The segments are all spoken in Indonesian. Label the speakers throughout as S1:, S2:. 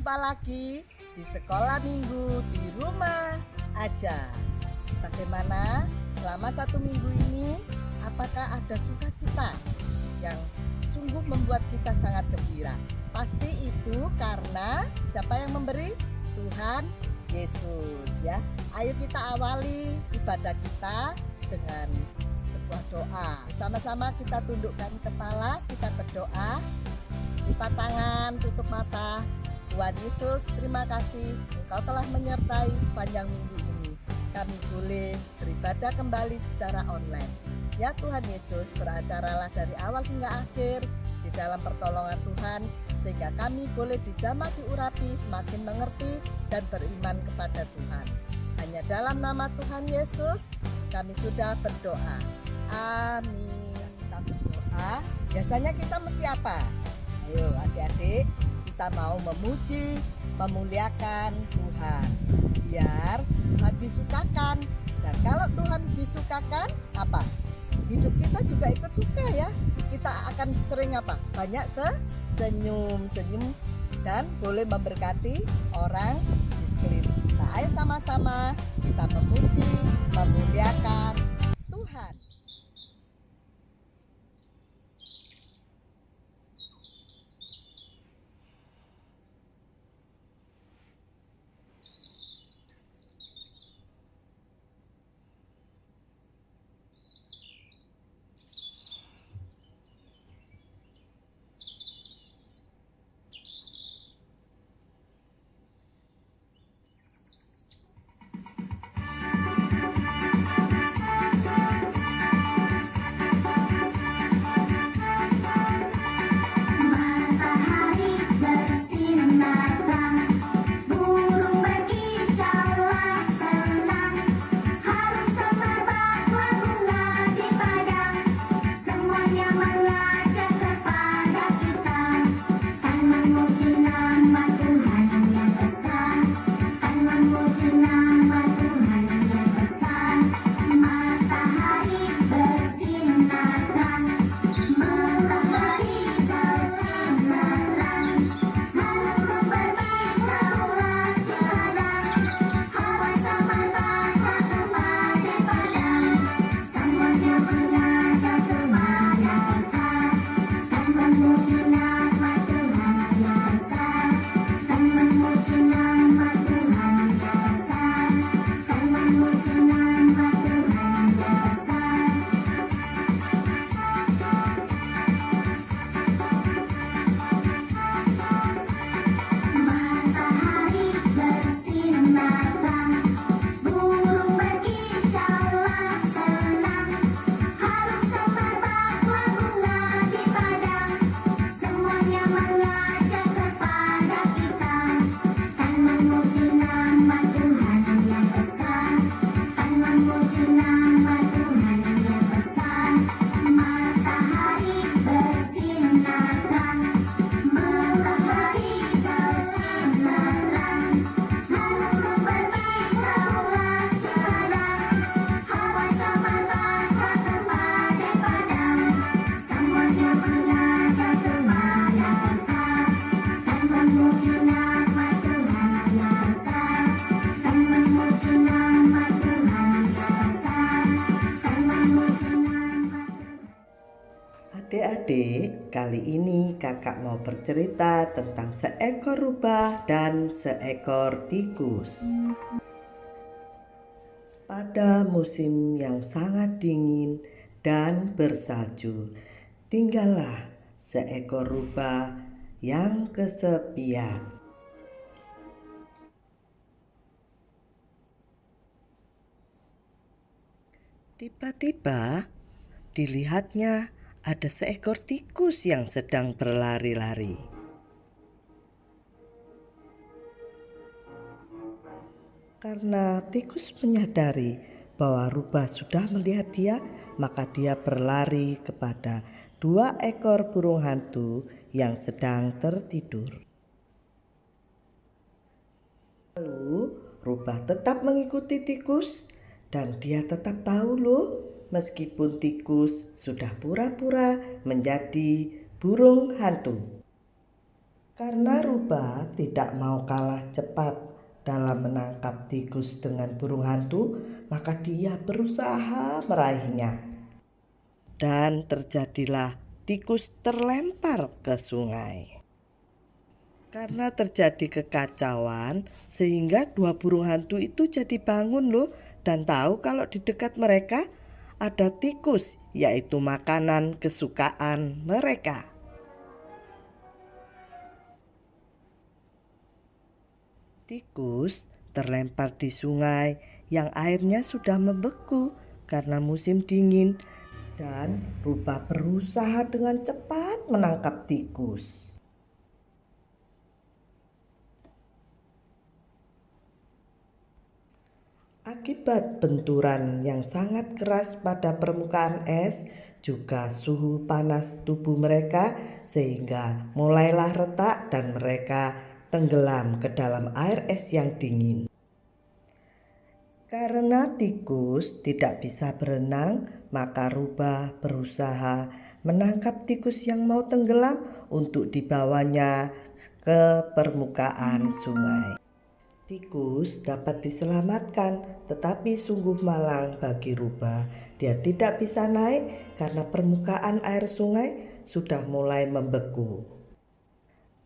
S1: Jumpa lagi di sekolah minggu di rumah aja. Bagaimana selama 1 minggu ini? Apakah ada sukacita yang sungguh membuat kita sangat gembira? Pasti itu karena siapa yang memberi? Tuhan Yesus ya. Ayo kita awali ibadah kita dengan sebuah doa. Sama-sama kita tundukkan kepala, kita berdoa. Lipat tangan, tutup mata. Tuhan Yesus, terima kasih Engkau telah menyertai sepanjang minggu ini. Kami boleh beribadah kembali secara online. Ya Tuhan Yesus, beracaralah dari awal hingga akhir di dalam pertolongan Tuhan, sehingga kami boleh dijamah diurapi, semakin mengerti dan beriman kepada Tuhan. Hanya dalam nama Tuhan Yesus kami sudah berdoa. Amin. Kita berdoa. Biasanya kita mesti apa? Ayo adik-adik, kita mau memuji, memuliakan Tuhan. Biar Tuhan disukakan. Dan kalau Tuhan disukakan, apa? Hidup kita juga ikut suka ya. Kita akan sering apa? Banyak senyum dan boleh memberkati orang di sekeliling kita. Ayo sama-sama kita memuji, memuliakan Tuhan. Adik-adik, kali ini kakak mau bercerita tentang seekor rubah dan seekor tikus. Pada musim yang sangat dingin dan bersalju, tinggallah seekor rubah yang kesepian. Tiba-tiba dilihatnya ada seekor tikus yang sedang berlari-lari. Karena tikus menyadari bahwa rubah sudah melihat dia, maka dia berlari kepada 2 ekor burung hantu yang sedang tertidur. Lalu rubah tetap mengikuti tikus dan dia tetap tahu loh, meskipun tikus sudah pura-pura menjadi burung hantu.
S2: Karena rubah tidak mau kalah cepat dalam menangkap tikus dengan burung hantu, maka dia berusaha meraihnya. Dan terjadilah tikus terlempar ke sungai. Karena terjadi kekacauan, sehingga dua burung hantu itu jadi bangun loh, dan tahu kalau di dekat mereka ada tikus, yaitu makanan kesukaan mereka. Tikus terlempar di sungai yang airnya sudah membeku karena musim dingin, dan rubah berusaha dengan cepat menangkap tikus. Akibat benturan yang sangat keras pada permukaan es, juga suhu panas tubuh mereka, sehingga mulailah retak dan mereka tenggelam ke dalam air es yang dingin. Karena tikus tidak bisa berenang, maka rubah berusaha menangkap tikus yang mau tenggelam untuk dibawanya ke permukaan sungai. Tikus dapat diselamatkan, tetapi sungguh malang bagi rubah. Dia tidak bisa naik karena permukaan air sungai sudah mulai membeku.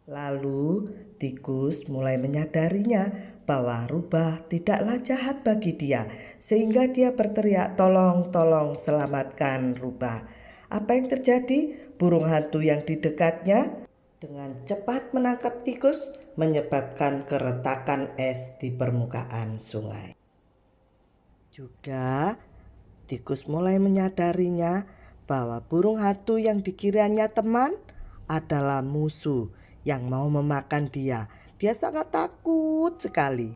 S2: Lalu tikus mulai menyadarinya bahwa rubah tidaklah jahat bagi dia, sehingga dia berteriak, "Tolong, tolong, selamatkan rubah." Apa yang terjadi? Burung hantu yang di dekatnya dengan cepat menangkap tikus, menyebabkan keretakan es di permukaan sungai. Juga tikus mulai menyadarinya bahwa burung hantu yang dikiranya teman adalah musuh yang mau memakan dia. Dia sangat takut sekali.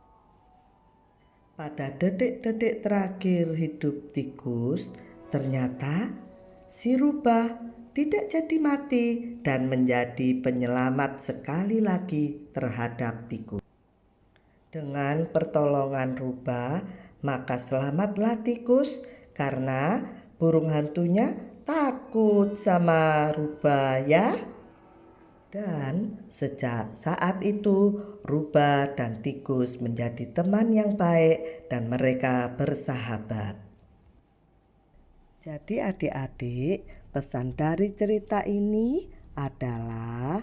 S2: Pada detik-detik terakhir hidup tikus, ternyata si rubah tidak jadi mati dan menjadi penyelamat sekali lagi terhadap tikus. Dengan pertolongan rubah, maka selamatlah tikus karena burung hantunya takut sama rubah ya. Dan sejak saat itu, rubah dan tikus menjadi teman yang baik dan mereka bersahabat. Jadi adik-adik, pesan dari cerita ini adalah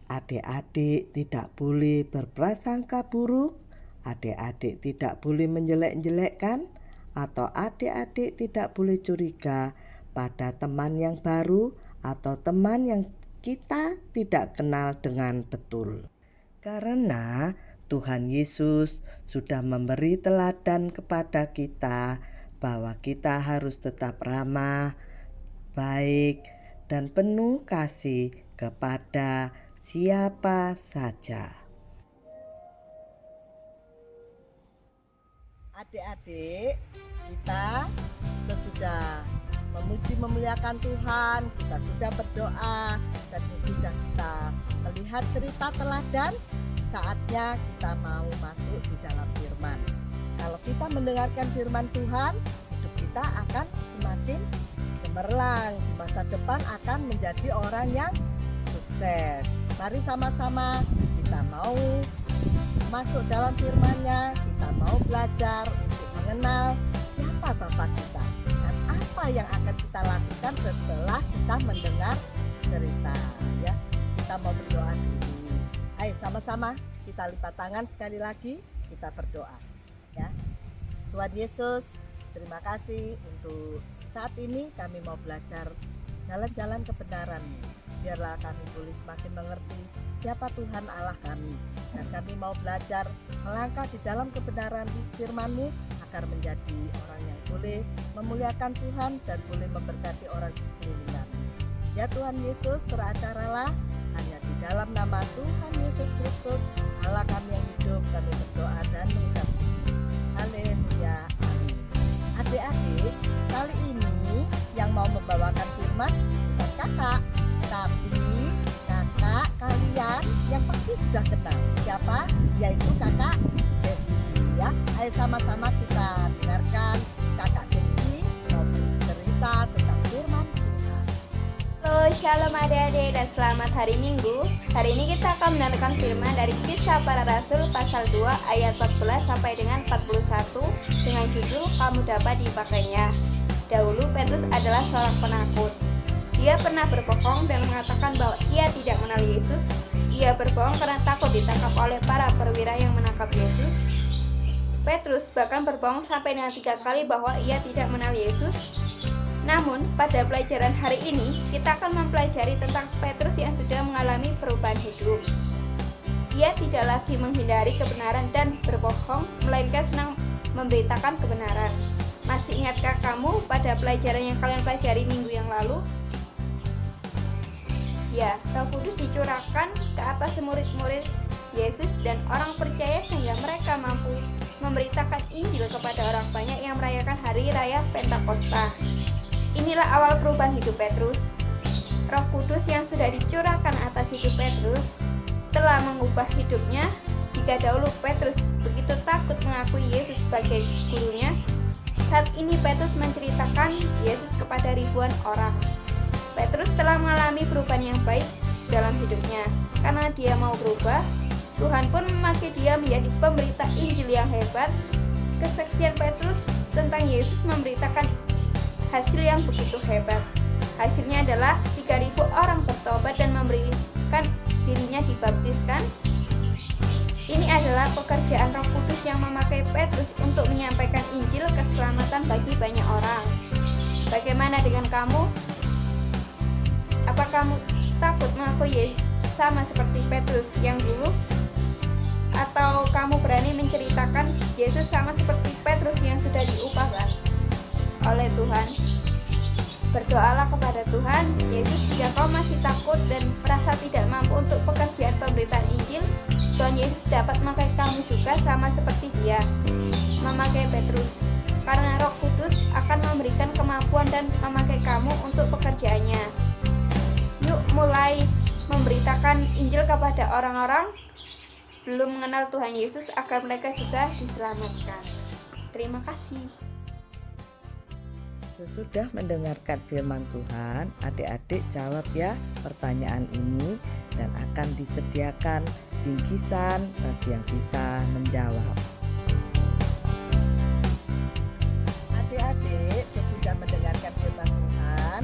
S2: adik-adik tidak boleh berprasangka buruk, adik-adik tidak boleh menjelek-jelekkan, atau adik-adik tidak boleh curiga pada teman yang baru atau teman yang kita tidak kenal dengan betul. Karena Tuhan Yesus sudah memberi teladan kepada kita bahwa kita harus tetap ramah, baik, dan penuh kasih kepada siapa saja.
S1: Adik-adik, kita sesudah memuji memuliakan Tuhan, kita sudah berdoa, dan sudah kita melihat cerita teladan, saatnya kita mau masuk di dalam firman. Kalau kita mendengarkan firman Tuhan, hidup kita akan semakin cemerlang, di masa depan akan menjadi orang yang sukses. Mari sama-sama kita mau masuk dalam firman-Nya, kita mau belajar untuk mengenal siapa Bapa kita dan apa yang akan kita lakukan setelah kita mendengar cerita ya. Kita mau berdoa dulu. Ayo sama-sama kita lipat tangan sekali lagi, kita berdoa ya. Tuhan Yesus, terima kasih untuk saat ini kami mau belajar jalan-jalan kebenaran-Mu. Biarlah kami boleh semakin mengerti siapa Tuhan Allah kami. Dan kami mau belajar melangkah di dalam kebenaran firman-Mu agar menjadi orang yang boleh memuliakan Tuhan dan boleh memberkati orang di sekeliling kami. Ya Tuhan Yesus, beracaralah hanya di dalam nama Tuhan Yesus Kristus, Allah kami yang hidup, kami berdoa dan mengucap syukur. Haleluya, amin. Adik-adik, kali ini yang mau membawakan firman bukan kakak, tapi kakak kalian yang pasti sudah kenal. Siapa? Yaitu kakak Desi ya. Ayo sama-sama kita dengarkan kakak Desi mau cerita tentang firman Tuhan.
S3: Halo Shalom adik-adik dan selamat hari Minggu. Hari ini kita akan mendengarkan firman dari Kisah Para Rasul pasal 2 ayat 14 sampai dengan 41 dengan judul Kamu Dapat Dipakainya. Dahulu Petrus adalah seorang penakut. Dia pernah berbohong dan mengatakan bahwa ia tidak mengenal Yesus. Ia berbohong karena takut ditangkap oleh para perwira yang menangkap Yesus. Petrus bahkan berbohong sampai dengan 3 kali bahwa ia tidak mengenal Yesus. Namun, pada pelajaran hari ini, kita akan mempelajari tentang Petrus yang sudah mengalami perubahan hidup. Ia tidak lagi menghindari kebenaran dan berbohong, melainkan senang memberitakan kebenaran. Masih ingatkah kamu pada pelajaran yang kalian pelajari minggu yang lalu? Ya, Roh Kudus dicurahkan ke atas murid-murid Yesus dan orang percaya sehingga mereka mampu memberitakan Injil kepada orang banyak yang merayakan hari raya Pentakosta. Inilah awal perubahan hidup Petrus. Roh Kudus yang sudah dicurahkan atas hidup Petrus telah mengubah hidupnya. Jika dahulu Petrus begitu takut mengakui Yesus sebagai gurunya, saat ini Petrus menceritakan Yesus kepada ribuan orang. Petrus telah mengalami perubahan yang baik dalam hidupnya. Karena dia mau berubah, Tuhan pun memakai dia menjadi pemberita Injil yang hebat. Kesaksian Petrus tentang Yesus memberitakan hasil yang begitu hebat. Hasilnya adalah 3.000 orang bertobat dan memberikan dirinya dibaptiskan. Ini adalah pekerjaan Roh Kudus yang memakai Petrus untuk menyampaikan Injil keselamatan bagi banyak orang. Bagaimana dengan kamu? Apa kamu takut mengakui Yesus sama seperti Petrus yang dulu? Atau kamu berani menceritakan Yesus sama seperti Petrus yang sudah diubahkan oleh Tuhan? Berdoalah kepada Tuhan Yesus jika kau masih takut dan merasa tidak mampu untuk pekerjaan pemberitaan Injil. Tuhan Yesus dapat memakai kamu juga sama seperti dia memakai Petrus, karena Roh Kudus akan memberikan kemampuan dan memakai kamu untuk pekerjaannya. Yuk mulai memberitakan Injil kepada orang-orang belum mengenal Tuhan Yesus agar mereka juga diselamatkan. Terima kasih.
S2: Sesudah mendengarkan firman Tuhan, adik-adik jawab ya pertanyaan ini dan akan disediakan bingkisan bagi yang bisa menjawab.
S1: Adik-adik, sesudah mendengarkan firman Tuhan,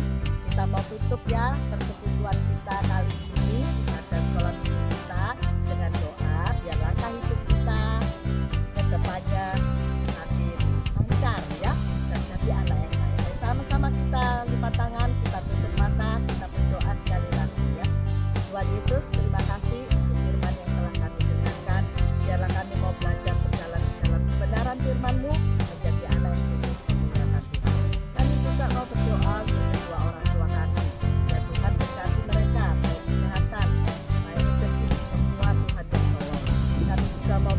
S1: kita mau tutup ya persekutuan kita kali ini pada sekolah minggu kita dengan doa biar langkah hidup kita ke depannya makin lancar ya dan jadi anak yang baik. Sama-sama kita lipat tangan, kita tutup mata, kita berdoa sekali lagi ya. Tuhan Yesus, terima kasih untuk firman yang telah kami dengarkan. Biarlah kami mau belajar berjalan di dalam kebenaran firman-Mu menjadi anak yang kudus memuliakan Tuhan. Kami juga mau berdoa untuk kedua orang tua kami. Ya Tuhan berkati mereka, baik kesehatan, baik rezeki, semua Tuhan yang tolong. Kami juga mau